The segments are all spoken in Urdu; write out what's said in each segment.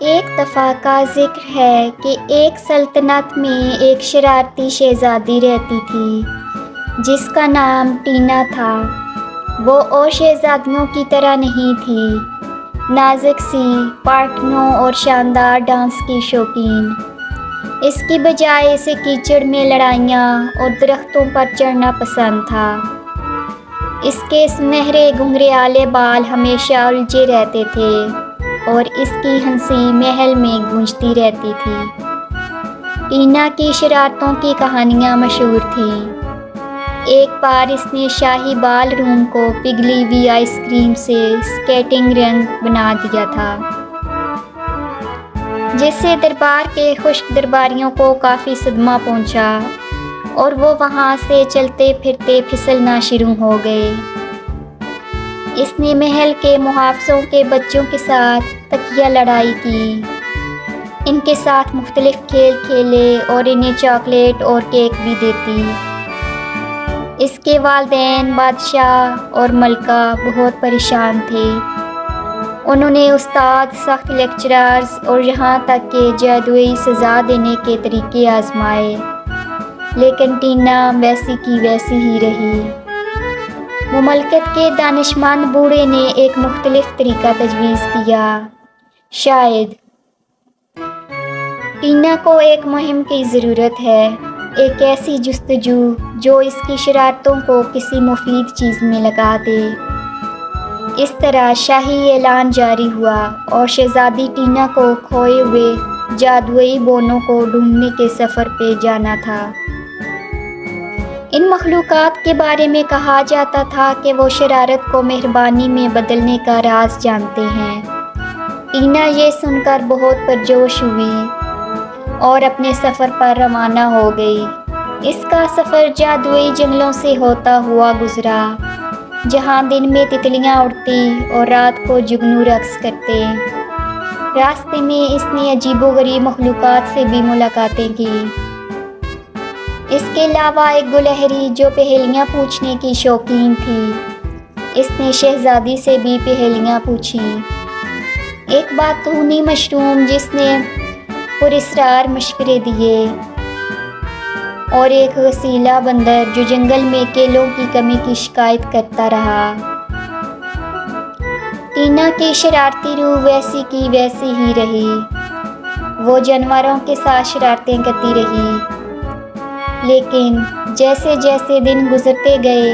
ایک دفعہ کا ذکر ہے کہ ایک سلطنت میں ایک شرارتی شہزادی رہتی تھی جس کا نام ٹینا تھا۔ وہ اور شہزادیوں کی طرح نہیں تھی، نازک سی، پارٹیوں اور شاندار ڈانس کی شوقین۔ اس کی بجائے اسے کیچڑ میں لڑائیاں اور درختوں پر چڑھنا پسند تھا۔ اس کے سنہرے گھنگریالے بال ہمیشہ الجھے رہتے تھے اور اس کی ہنسی محل میں گونجتی رہتی تھی۔ ٹینا کی شرارتوں کی کہانیاں مشہور تھیں۔ ایک بار اس نے شاہی بال روم کو پگھلی ہوئی آئس کریم سے سکیٹنگ رنگ بنا دیا تھا، جس سے دربار کے خشک درباریوں کو کافی صدمہ پہنچا اور وہ وہاں سے چلتے پھرتے پھسلنا شروع ہو گئے۔ اس نے محل کے محافظوں کے بچوں کے ساتھ تکیہ لڑائی کی، ان کے ساتھ مختلف کھیل کھیلے اور انہیں چاکلیٹ اور کیک بھی دیتی۔ اس کے والدین بادشاہ اور ملکہ بہت پریشان تھے۔ انہوں نے استاد، سخت لیکچررز اور یہاں تک کہ جادوئی سزا دینے کے طریقے آزمائے، لیکن ٹینا ویسی کی ویسی ہی رہی۔ مملکت کے دانشمند بوڑھے نے ایک مختلف طریقہ تجویز کیا۔ شاید ٹینا کو ایک مہم کی ضرورت ہے، ایک ایسی جستجو جو اس کی شرارتوں کو کسی مفید چیز میں لگا دے۔ اس طرح شاہی اعلان جاری ہوا اور شہزادی ٹینا کو کھوئے ہوئے جادوئی بونوں کو ڈھونڈنے کے سفر پہ جانا تھا۔ ان مخلوقات کے بارے میں کہا جاتا تھا کہ وہ شرارت کو مہربانی میں بدلنے کا راز جانتے ہیں۔ ٹینا یہ سن کر بہت پرجوش ہوئی اور اپنے سفر پر روانہ ہو گئی۔ اس کا سفر جادوئی جنگلوں سے ہوتا ہوا گزرا، جہاں دن میں تتلیاں اڑتی اور رات کو جگنو رقص کرتے۔ راستے میں اس نے عجیب و غریب مخلوقات سے بھی ملاقاتیں کی۔ اس کے علاوہ ایک گلہری جو پہیلیاں پوچھنے کی شوقین تھی، اس نے شہزادی سے بھی پہیلیاں پوچھیں۔ ایک باتونی مشروم جس نے پراسرار مشورے دیے، اور ایک غسیلا بندر جو جنگل میں کیلوں کی کمی کی شکایت کرتا رہا۔ ٹینا کی شرارتی روح ویسی کی ویسی ہی رہی۔ وہ جانوروں کے ساتھ شرارتیں کرتی رہی، لیکن جیسے جیسے دن گزرتے گئے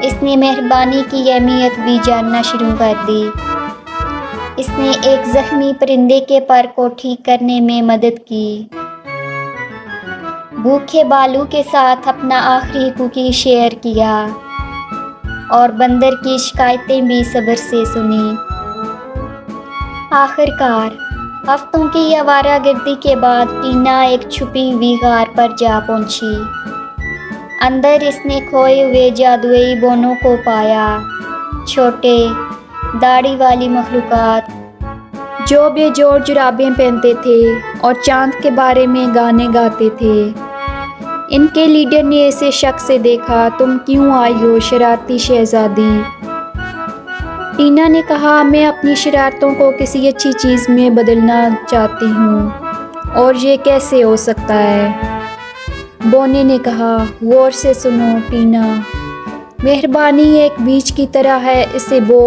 اس نے مہربانی کی اہمیت بھی جاننا شروع کر دی۔ اس نے ایک زخمی پرندے کے پر کو ٹھیک کرنے میں مدد کی، بھوکے بالو کے ساتھ اپنا آخری کوکی شیئر کیا اور بندر کی شکایتیں بھی صبر سے سنی۔ آخر کار ہفتوں کی آوارہ گردی کے بعد ٹینا ایک چھپی ہوئی غار پر جا پہنچی۔ اندر اس نے کھوئے ہوئے جادوئی بونوں کو پایا، چھوٹے داڑھی والی مخلوقات جو بے جوڑ جرابیں پہنتے تھے اور چاند کے بارے میں گانے گاتے تھے۔ ان کے لیڈر نے اسے شک سے دیکھا۔ تم کیوں آئی ہو شرارتی شہزادی؟ ٹینا نے کہا، میں اپنی شرارتوں کو کسی اچھی چیز میں بدلنا چاہتی ہوں، اور یہ کیسے ہو سکتا ہے؟ بونے نے کہا، غور سے سنو ٹینا، مہربانی ایک بیج کی طرح ہے، اسے بو،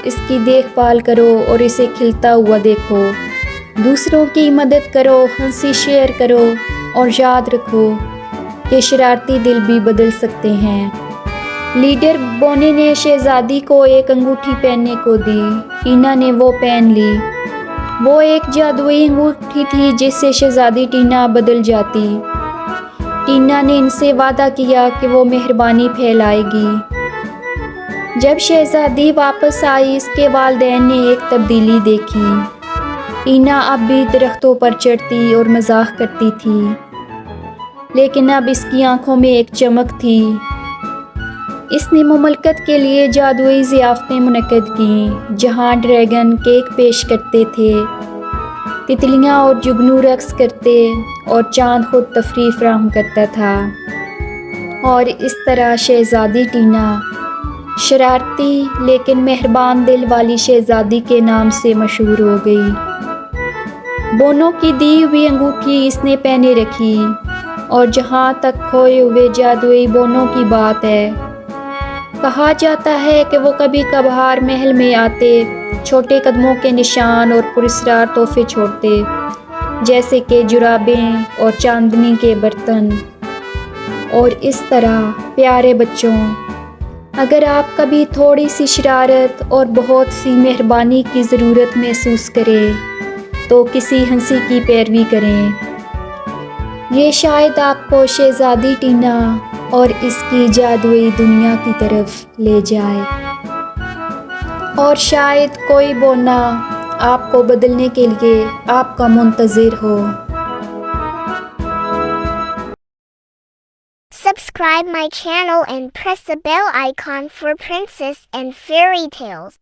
اس کی دیکھ بھال کرو اور اسے کھلتا ہوا دیکھو، دوسروں کی مدد کرو، ہنسی شیئر کرو، اور یاد رکھو کہ شرارتی دل بھی بدل سکتے ہیں۔ لیڈر بونے نے شہزادی کو ایک انگوٹھی پہننے کو دی۔ ٹینا نے وہ پہن لی۔ وہ ایک جادوئی انگوٹھی تھی جس سے شہزادی ٹینا بدل جاتی۔ ٹینا نے ان سے وعدہ کیا کہ وہ مہربانی پھیلائے گی۔ جب شہزادی واپس آئی اس کے والدین نے ایک تبدیلی دیکھی۔ ٹینا اب بھی درختوں پر چڑھتی اور مزاح کرتی تھی، لیکن اب اس کی آنکھوں میں ایک چمک تھی۔ اس نے مملکت کے لیے جادوئی ضیافتیں منعقد کیں، جہاں ڈریگن کیک پیش کرتے تھے، تتلیاں اور جگنو رقص کرتے، اور چاند خود تفریح فراہم کرتا تھا۔ اور اس طرح شہزادی ٹینا شرارتی لیکن مہربان دل والی شہزادی کے نام سے مشہور ہو گئی۔ بونوں کی دی ہوئی انگوٹھی اس نے پہنے رکھی، اور جہاں تک کھوئے ہوئے جادوئی بونوں کی بات ہے، کہا جاتا ہے کہ وہ کبھی کبھار محل میں آتے، چھوٹے قدموں کے نشان اور پراسرار تحفے چھوڑتے، جیسے کہ جرابیں اور چاندنی کے برتن۔ اور اس طرح پیارے بچوں، اگر آپ کبھی تھوڑی سی شرارت اور بہت سی مہربانی کی ضرورت محسوس کریں تو کسی ہنسی کی پیروی کریں۔ یہ شاید آپ کو شہزادی ٹینا اور اس کی جادوئی دنیا کی طرف لے جائے، اور شاید کوئی بونا آپ کو بدلنے کے لیے آپ کا منتظر ہو۔ Subscribe my channel and press the bell icon for princess and fairy tales.